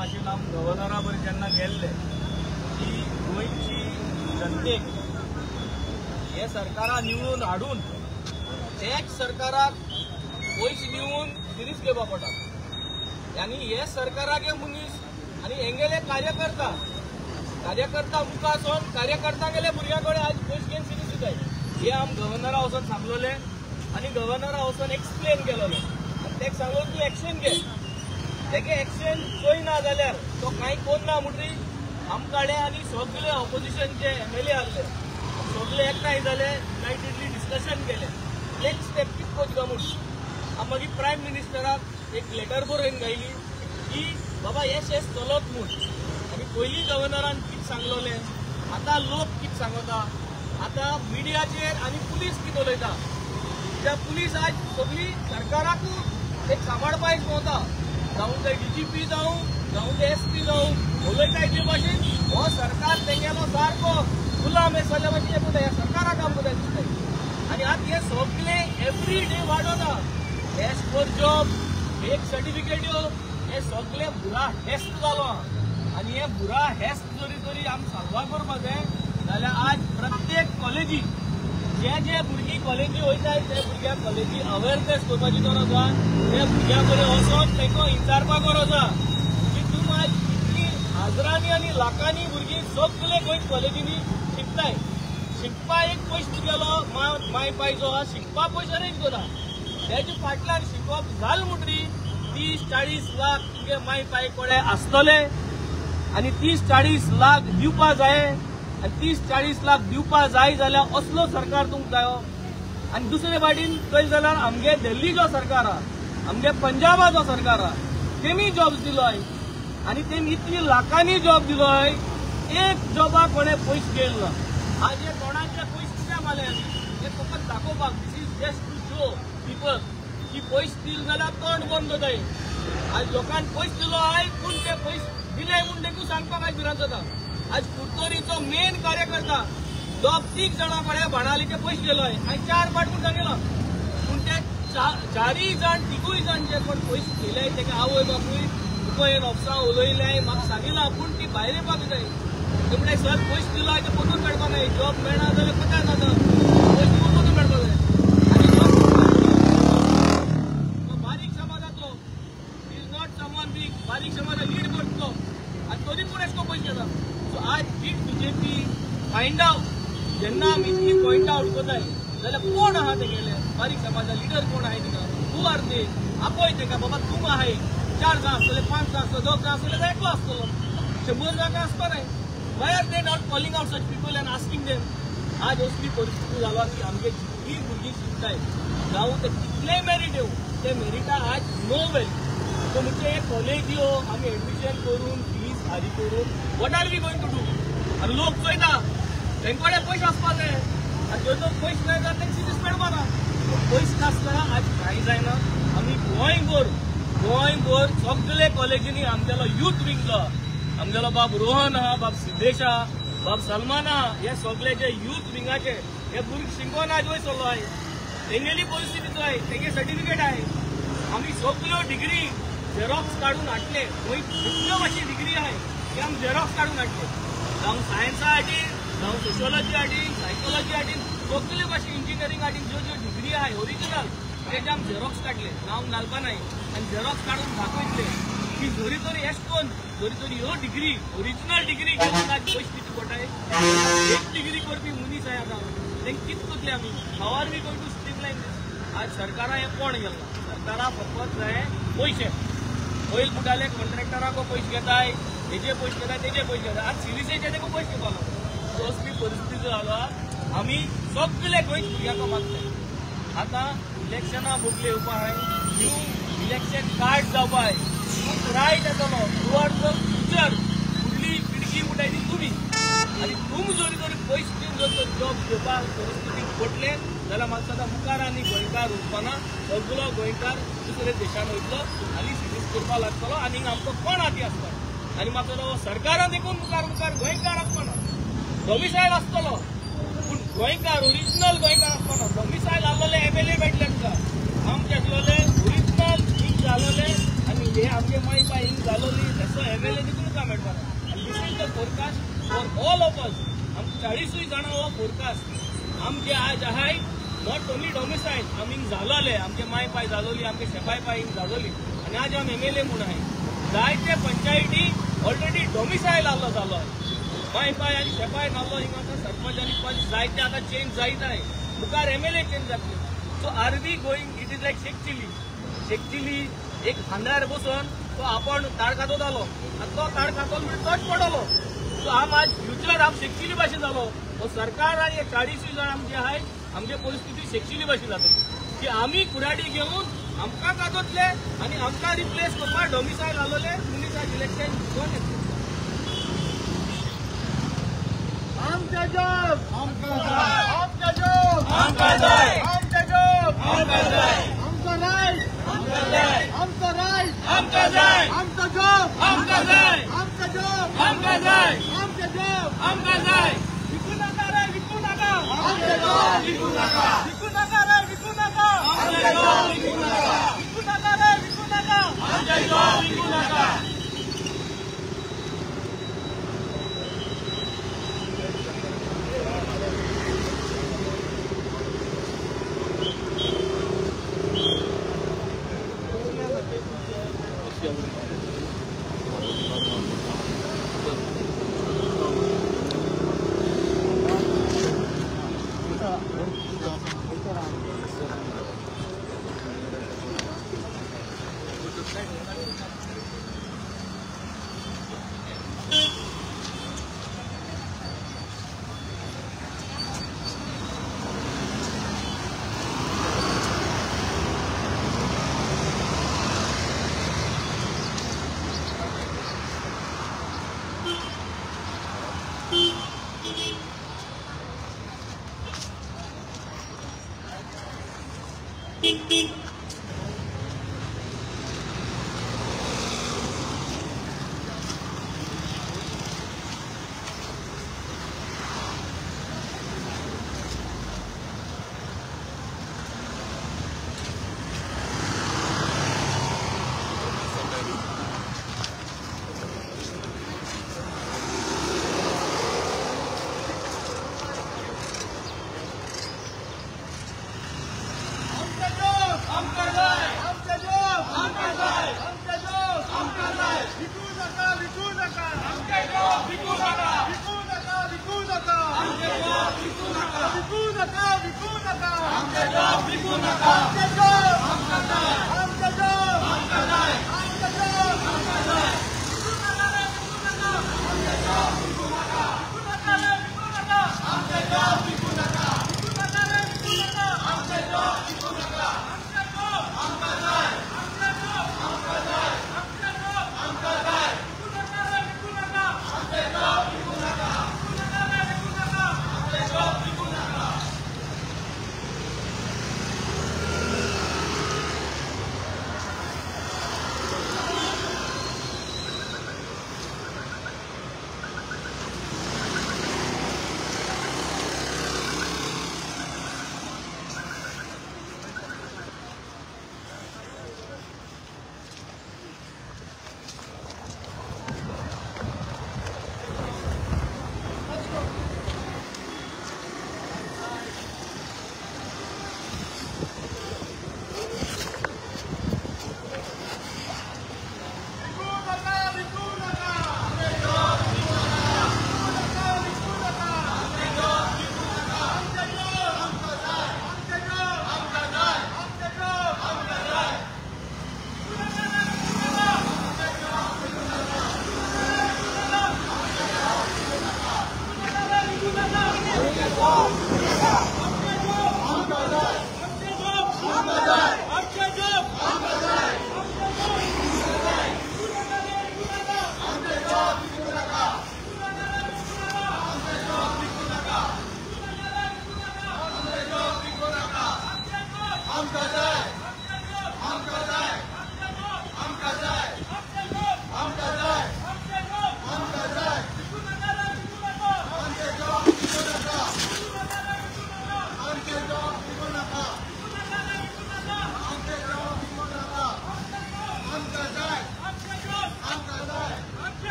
भाशेन आम गव्हर्नरा बरें जेन्ना गेल्ले की गोंयची जनतेक हे सरकारा निवडून हाडून तेच सरकाराक पयशे दिवन सिरीज घेवपा पडटा आनी हे सरकारागे मनीस आनी हेंगेले कार्यकर्ता मुखार सोन कार्यकर्ता गेले भुरग्यां कडेन आज पयशे घेवन सिरीज दिताय हे आम गव्हर्नरा वचून सांगलोले आनी गव्हर्नरा वचून एक्सप्लेन केलोले तेका सांगलो तूं एक्शन घे तेगे एक्शन चोयना जाल्यार तो कांय कोन्ना म्हणटरी आमकाडे आनी सगळे ऑपोजिशनचे MLA आहले सगळे एकठांय जाले युनायटेडली डिस्कशन केले नेक्स्ट स्टेप कितें करचो म्हूण मागीर प्रायम मिनिस्टराक एक लेटर बरोवन गायली की बाबा हे चलत म्हूण आनी पयलीं गव्हर्नरान कितें सांगलोलें आतां लोक कितें सांगता आतां मिडियाचेर आनी पुलीस कितें उलयता त्या पुलीस आज सगळी सरकाराकूच एक सांबाळपाक वता जावं ते DGP जावं ते SP जावं उलयता ते भाशेन हो सरकार तेंगेलो सारको गुलाम जाल्या भाशेन हें ह्या सरकाराक काम करता दिसता आनी आतां हे सगळे एवरी डे वाडोता टेस्ट फॉर जॉब एक सर्टिफिकेट्यो हे सगळे बुरा टेस्ट जालो आनी हे बुरा हेस्ट जरी आमी साल्वा करपाक जाय जाल्यार आज प्रत्येक कॉलेजी जे भुरगीं कॉलेजी वयताय ते भुरग्यां कॉलेजी अवेरनेस करपाची गरज आसा ते भुरग्यां कडेन वचोन तांकां विचारपाक गरज आसा की तूं आज कितली हजारांनी आनी लाखांनी भुरगीं सगळे गोंय कॉलेजींनी शिकताय शिकपा एक पयशे तुगेलो माय पाय जो आहा शिकपा पयशे अरेंज करा तेजे फाटल्यान शिकप जालें म्हणटरी 30-40 लाख तुगे माय पाय कडेन आसतले आनी 30-40 लाख दिवपा जाय आनी 30-40 लाख दिवपा जाय जाल्यार असलो सरकार तुमकां जायो आनी दुसरे फाटीन पळयत जाल्यार आमगे दिल्ली जो सरकार आहा आमगे पंजाबा जो सरकार आहा तेमी जॉब दिलोय आनी तेमी इतली लाखांनी जॉब दिलोय एक जॉबा कोणे पयशे घेयल ना आज हे कोणाचे पयशे कित्याक मारले हे फकत दाखोवपाक this is just to show people की पयशे दिले जाल्यार तोंड बंद जाताय आज लोकांनी पयशे दिलो आय पूण ते पयशे दिले म्हूण देखून सांगपाक काय भिरांत जाता आज कुडतोरीचो मेन कार्यकर्ता जो 3 जाणां कडेन भाणालीचे पयशे गेलोय आनी 4 फाट म्हूण सांगितलो पूण ते 4 जाण 3 जाण जे कोण पयशे दिले तेका आवय बापूय तुका हे ऑफिसां उलयले म्हाका सांगिला पूण ती भायर येवपाक जाय ते म्हणटा सर पयशे दिलो ते परतून मेळपाक जाय जॉब मेळना जाल्यार कशें जाता पयशे परतून मेळपाक जाय आनी तो बारीक समाजाचो इज नॉट समवन बीग बारीक समाजा लीड करतो आनी तरी पूण एशको पयशे घेता सो आज बीग BJP फायंड आवट जेन्ना आमी ती पॉयंट आवट करताय जाल्यार कोण आहा तेगेले बारीक समाजा लिडर कोण आहाय तिका तूं आर ते आपय तेका बाबा तूं आहाय 4 जाण आसतले 5 जाण आसतले 10 जाण आसतले जाल्यार एकलो आसतलो 100 जाणां आसपा जाय Y are they not calling out such people end asking them आज असली परिस्थिती जाला की आमगे जितली भुरगीं शिकताय जावं ते कितले मेरीट येवं ते मेरिटा आज नो वेल्यू सो म्हणजे कॉलेज यो आमी एडमिशन करून फीज फारी करून what are we going to do आनी लोक चोयता तेंचे कडेन पयशे आसपा जाय आनी ज्यो पयशे जाय जाल्यार तेंची सिरीज मेळपा ना पयशे नासतना आज कांय जायना आमी गोंयभर सगळे कॉलेजींनी आमगेलो यूथ विंग जो आमगेलो बाब रोहन आहा बाब सिद्धेश आहा बाब सलमान आहा हे सगळे जे यूथ विंगाचे हे भुरगे शिंकोन आज वय चल्लो आहाय तेंगेली परिस्थिती जाय तेंगे सर्टिफिकेट आहाय आमी सगळ्यो डिग्री झेरॉक्स काढून हाडले गोंय जितल्यो मातशी डिग्री आहाय ते आमी झेरॉक्स काढून हाडले जावं सायन्सा हाटीन जावं सोशियोलॉजी हाटीन सायकोलॉजी हाटीन सगळे भाशे इंजिनियरींग हाटीन ज्यो डिग्री आहाय ओरिजिनल तेजे आमी झेरॉक्स काडले नांव घालपा नाय आनी झेरॉक्स काढून दाखयतले की जरी तरी एशकोन जरी तरी ह्यो डिग्री ओरिजिनल डिग्री घेवन आज पयशे दिवचे पडटाय एक डिग्री करपी मनीस आहाय आतां तेंकां कितें करतले आमी हाव are we going to streamline this आज सरकारा हें कोण गेलां सरकारा फकत जाय पयशे पयलीं म्हणटाले कॉन्ट्रॅक्टराको पयशे घेताय हेजे पयशे घेताय तेजे पयशे घेताय आज सिरीसेचे तेका पयशे घेवपा लागलो असली परिस्थिती जाला आमी सगळे गोंय भुरग्यांक मागताय आतां इलेक्शनां भोगले येवपा आहाय न्यू इलेक्शन कार्ड जावपा जाय खूब रायट येतलो टुवर्ड्स द फ्युचर फुडली पिळगी म्हणटाय ती तुमी आनी तुमी जरी तरी पयशे दिवन जर जॉब घेवपाक परिस्थितीक पडले जाल्यार म्हाका सदां मुखार आनी गोंयकार उरपाना सगळो गोंयकार दुसरे देशान वयतलो आनी सिरीज करपाक लागतलो आनी आमकां कोण हाती आसता आनी म्हाका सरकारान देखून मुखार गोंयकार आसपाना डॉमिसायल आसतलो पूण गोंयकार ओरिजिनल गोंयकार आसपाना डॉमिसायल आहलेले MLA मेळटले तुका आमचे आसलेले ओरिजिनल ठीक जालोले आनी हे आमचे माई पाय हिंग जालोली तसं MLA देखून का मेळटा this is the forecast for all of us. आम 40 जाणां हो फोरकास्ट आमचे आज आहाय नॉट ओनली डॉमिसाईल आम हिंग जालोले आमचे माय पाय जालोली आमचे शेपाय पाय हिंग जालोली आणि आज आम MLA म्हणून आहे. जायते पंचायती ऑलरेडी डॉमिसाईल आलो जालो आहे. माय पाय आणि शेपाय नालो हिंग आता सरपंच आणि पंच जायते आता चेंज जायत आहे. मुखार MLA चेंज जातले. So are we going it is like Sheikh Chilli एक खांद्यार बसून तो आपण ताड खातो जालो आणि तो ताड खातो म्हणजे तोच पडलो. सो आम आज फ्युचर आम शेकचिली भाशेन जालो. सरकार आणि 40 जण आमचे आहे आमची परिस्थिती शेकचिली भाशेन जातली की आम्ही कुराडी घेऊन आमकां कादोतले आणि आमकां रिप्लेस करपाक डॉमिसाईल आलोले म्युनिसिपल इलेक्शन कोण येतले. आमचा जॉब आमका जाय आमचा जॉब आमका जाय आमचा जॉब आमका जाय आमचा राईट आमका जाय आमचा राईट आमका जाय आमचा जॉब आमका जाय आमचा जॉब आमका जाय आमचा जॉब आमका जाय. विकू नका रे विकू नका आमचा जॉब विकू नका विकू नका रे विकू नका आमचा जॉब विकू नका विकू नका रे विकू नका आमचा जॉब विकू नका.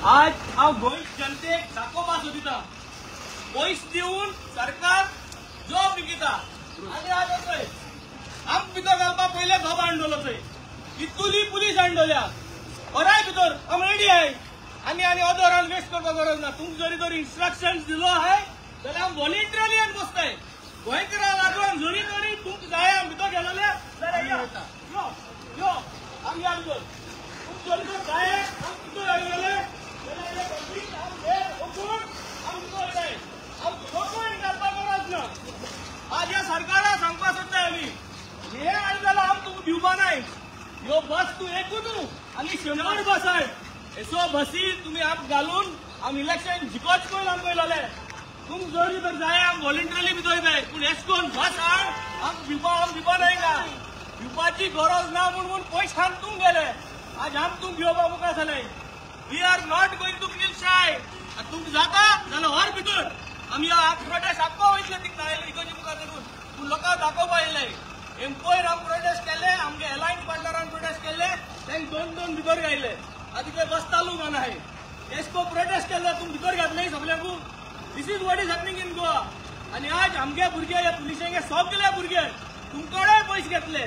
आज हांव गोंय जनतेक दाखोवपाक सोदिता पयस दिवन सरकार जॉब विकिता आनी आज पळय आम भितर घालपाक पयले धोब हाडलो थंय इतुली पुलीस हाडल्या बराय भितर आम रेडी आहाय आनी अदर वेस्ट करपाक गरज ना तुमकां जरी तर इन्स्ट्रक्शन्स दिलो आहाय जाल्यार आम व्हॉलिंटरिली आनी बसताय गोंयकारां लागून जरी तरी तुमकां जाय आम भितर गेलेले जाल्यार यो यो आम या भितर तुमकां जरी तर जाय आम भितर गेलेले आज या सरकाराक सांगपाक सोदताय आमी हे आयदनां आम तुमकां दिवपा नाय ह्यो बस तूं एकूच आनी 100 बस आय एसो बसी तुमी आम घालून आम इलेक्शन जिकोच करून आम पयलेले तुमकां जरी तर जाय आम व्हॉलिंटरिली भितर येताय पूण एश कोन्न बस हाड आम दिवपा नाय का दिवपाची गरज ना म्हणून पयस खान तुमकां गेले आज आम तुमकां घेवपा मुखार जाले We are not going to feel shy. तुमकां जाता जाल्यार व्हर भितर आमी प्रोटेस्ट आख्खो वयतले ती नायले इकोची मुखार धरून पूण लोकांक दाखोवपा येयले एम्पयर आम प्रोटेस्ट केले आमगे एलायन पार्टनरान प्रोटेस्ट केले तांकां दोन भितर गायले आतां ते बस चालू मान आहाय एसको प्रोटेस्ट केले तुम भितर घातले सगळ्यांकू this is what is happening in Goa आनी आज आमगे भुरगे ह्या पुलिसांगे सगळे भुरगे तुमकडे पयशे घेतले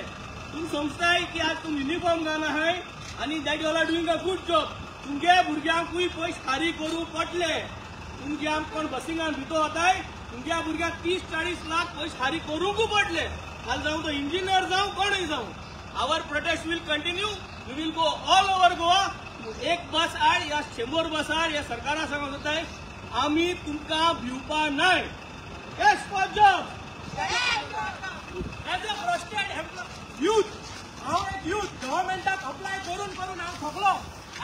तुम समजताय की आज तुम युनिफॉर्म घालून आहाय आनी that you are doing a good job तुमगे भुरग्यांकूय पयशे खारी करूं पडले तुमगे आम कोण बसिंगान भितर वताय तुमगे भुरग्यांक 30-40 लाख पयशे खारी करूंकू पडले काल जावं तो इंजिनियर जावं कोणूय जावं our protest will continue we will go all over Goa एक बस आड या 100 बस आड या सरकारा सांगत होताय आमी तुमकां भिवपा नाय yes for job as a frustrated youth हांव एक यूथ गव्हर्मेंटाक अप्लाय करून हांव थकलो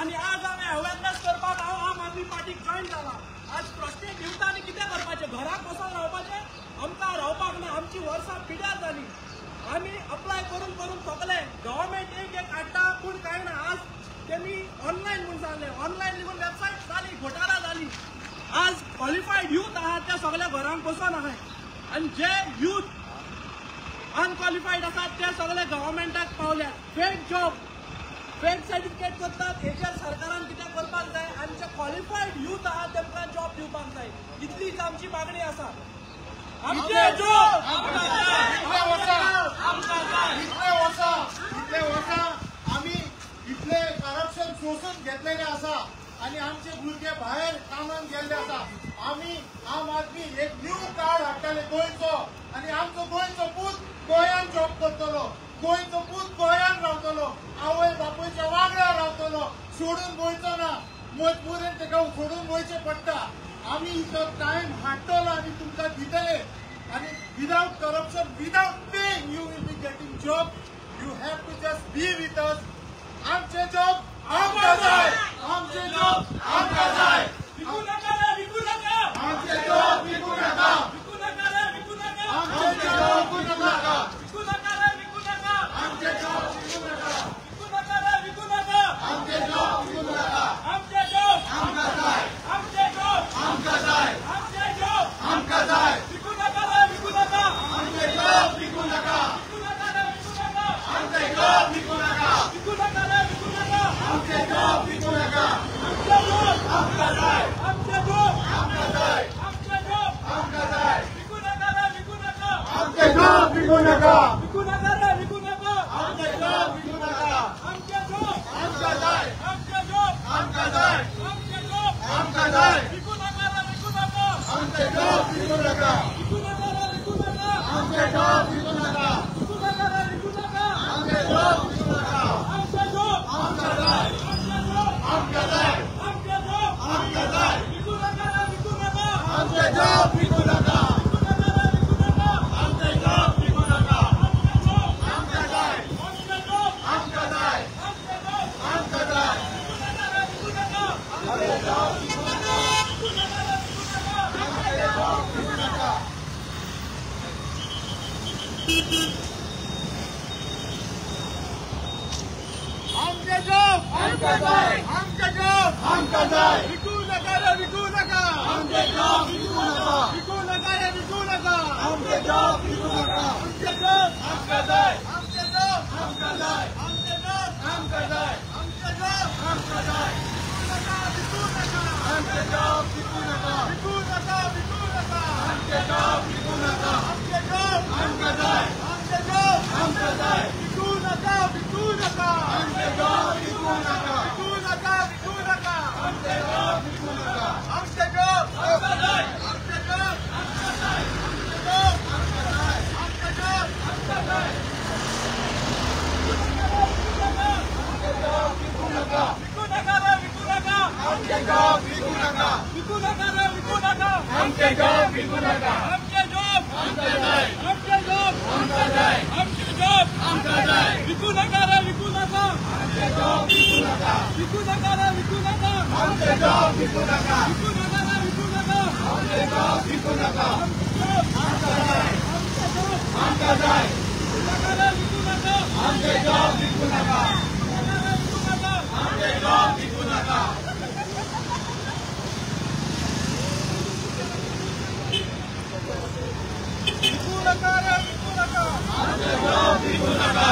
आणि आज आम्ही अवेअरनेस करपाक हांव आम आदमी पार्टीक जॉईन जाला आज प्रत्येक युवतांनी कितें करपाचें घराक बसून रावपाचें आमकां रावपाक ना आमची वर्सां पिड्यार जाली आमी अप्लाय करून थकले गव्हर्मेंट एक हाडटा पूण कांय ना आज तेमी ऑनलायन म्हूण सांगले ऑनलायन लिहून वेबसायट जाली घोटाळा जाली आज क्वॉलिफायड यूथ आहात ते सगळे घरांक बसून आहाय आनी जे यूथ अनक्वॉलिफायड आसात ते सगळे गव्हर्मेंटाक पावल्या फेक जॉब फेक सर्टिफिकेट करतात हेचेर सरकारान कितें करपाक जाय आनी जे क्वॉलिफायड यूथ आहात तेमकां जॉब दिवपाक जाय इतलीच आमची मागणी आसा आमचे जॉब इतले वर्सां आमी इतले करप्शन सोसून घेतलेले आसा आनी आमचे भुरगे भायर कामाक गेल्ले आसा आमी आम आदमी एक न्यू कार्ड हाडटाले गोंयचो आनी आमचो गोंयचो पूत गोंयान जॉब करतलो गोंयचो पूत गोंयान रावतलो आवय बापूयच्या वांगडा रावतलो सोडून गोंयचो ना मजबुरीन ताका सोडून गोंयचें पडटा आमी इतो टायम हाडटलो आनी तुमकां दितले आनी without corruption without paying you will be getting job you have to just be with us आमचे जॉब आमकां जाय आमचे जॉब आमकां जाय विकू नका रे विकू नका आमचे जॉब विकू नका विकू नका रे विकू नका आमचे जॉब विकू नका विकू नका रे विकू नका आमचे जॉब विकू नका विकू नका रे विकू नका आमचे जॉब विकू नका आमचे जॉब आमकां जाय आमचे जॉब आमकां जाय आमचे जॉब आमकां जाय विकू नका रे विकू नका आमचे जॉब विकू नका विकू नका रे विकू नका आमचे जॉब विकू नका विकू नका रे विकू नका आमचे जॉब विकू नका आमचे जॉब आमकां जाय आमचे जॉब आमकां जाय आमचे जॉब आमकां जाय विकू नका रे विकू नका आमचे जॉब विकू नका विकू नका रे विकू नका आमचे जॉब विकू नका आमचे जॉब आमकां जाय आमचे जॉब आमकां जाय आमचे जॉब आमकां जाय विकू नका रे विकू नका आमचे जॉब विकू नका विकू नका रे विकू नका आमचे जॉब विकू नका विकू नका रे विकू नका आमचे जॉब विकू नका आमचे जॉब आमकां जाय आमचे जॉब आमकां जाय आमचे जॉब आमकां जाय विकू नका रे विकू नका आमचे जॉब विकू नका विकू नका रे विकू नका आमचे जॉब विकू नका आमचे जॉब आमका जाय, आमचे जॉब आमका जाय. विकू नका रे विकू नका, आमचे जॉब विकू नका. विकू नका रे विकू नका, आमचे जॉब विकू नका. आमचे जॉब आमका जाय, आमचे जॉब आमका जाय, आमचे जॉब आमका जाय, आमचे जॉब आमका जाय. विकू नका आमचे जॉब विकू नका. विकू नका विकू नका, आमचे जॉब विकू नका. आमचे जॉब आमका जाय, आमचे जॉब आमका जाय. विकू नका विकू नका, आमचे जॉब विकू नका. विकू नका विकू नका, आमचे जॉब विकू नका. आमचे जॉब आमका जाय, आमचे जॉब आमका जाय, आमचे जॉब आमका जाय, आमचे जॉब आमका जाय. आमचे जॉब विकू नका. विकू नका रे विकू नका, आमचे जॉब विकू नका. विकू नका रे विकू नका, आमचे जॉब विकू नका. आमचे जॉब आमका जाय, आमचे जॉब आमका जाय, आमचे जॉब आमका जाय. विकू नका रे विकू नका, आमचे जॉब विकू नका. विकू नका रे विकू नका, आमचे जॉब विकू नका. विकू नका रे विकू नका, आमचे जॉब विकू नका. आमका जाय, आमचे जॉब आमका जाय. विकू नका रे विकू नका, आमचे जॉब विकू नका. आमचे जॉब विकू नका. विकू नका रे विकू नका, आमचे जॉब विकू नका.